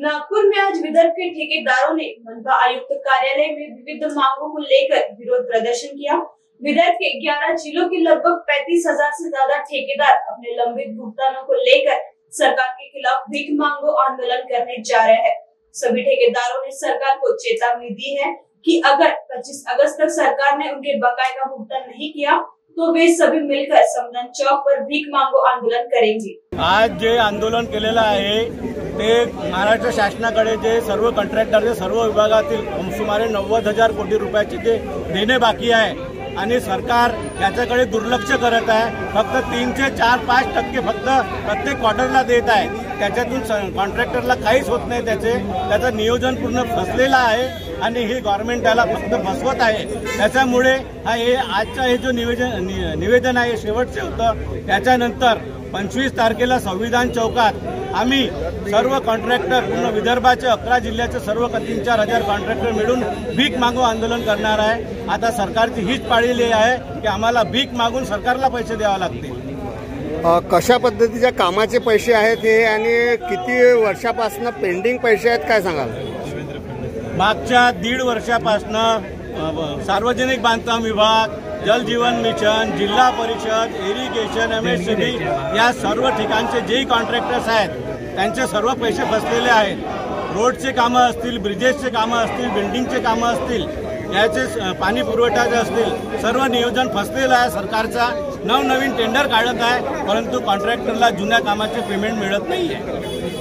नागपुर में आज विदर्भ के ठेकेदारों ने मनपा आयुक्त कार्यालय में विविध मांगों को लेकर विरोध प्रदर्शन किया। विदर्भ के 11 जिलों के लगभग 35,000 से ज्यादा ठेकेदार अपने लंबित भुगतानों को लेकर सरकार के खिलाफ भीख मांगो आंदोलन करने जा रहे हैं। सभी ठेकेदारों ने सरकार को चेतावनी दी है कि अगर 25 अगस्त तक सरकार ने उनके बकाये का भुगतान नहीं किया तो वे सभी मिलकर समदान चौक पर भीख मांगो आंदोलन करेंगे। आज जे आंदोलन केलेलं आहे ते महाराष्ट्र शासनाकडे जे सर्व कॉन्ट्रॅक्टर सर्व विभागातील सुमारे 90,000 कोटी रुपयाचे जे देणे बाकी आहे आणि सरकार याच्याकडे दुर्लक्ष करत आहे। फक्त 3 ते 4-5% फक्त प्रत्येक क्वार्टरला देत आहे। त्याच्यातून कॉन्ट्रॅक्टरला काहीच होत नाही। त्याचं नियोजन पूर्ण फसलेलं आहे आणि हे गव्हर्नमेंट त्याला फक्त फसवत आहे। त्याच्यामुळे हे आजचा हे जो निवेदन आहे शेवटचे होतं। त्याच्यानंतर 25 तारखेला संविधान चौकात आम्ही सर्व कॉन्ट्रॅक्टर पूर्ण विदर्भाचे 11 जिल्ह्याचे सर्व 3-4 कॉन्ट्रॅक्टर मिळून भीक मागो आंदोलन करणार आहे। आता सरकारची हीच पाळलेली आहे की आम्हाला भीक मागून सरकारला पैसे द्यावे लागतील। कशा पद्धतीच्या कामाचे पैसे आहेत हे आणि किती वर्षापासून पेंडिंग पैसे आहेत काय सांगाल? मागच्या 1.5 वर्षापासून सार्वजनिक बांधकाम विभाग, जल जीवन मिशन, जिल्हा परिषद, इरिगेशन, MSCB या सर्व ठिकाणचे जे कॉन्ट्रॅक्टर्स आहेत त्यांचे सर्व पैसे फसलेले आहेत। रोडचे कामं असतील, ब्रिजेसचे कामं असतील, बिल्डिंगचे कामं असतील, याचे पाणी पुरवठ्याचे असतील, सर्व नियोजन फसलेलं आहे। सरकारचा नवनवीन टेंडर काढत आहे परंतु कॉन्ट्रॅक्टरला जुन्या कामाचे पेमेंट मिळत नाहीये।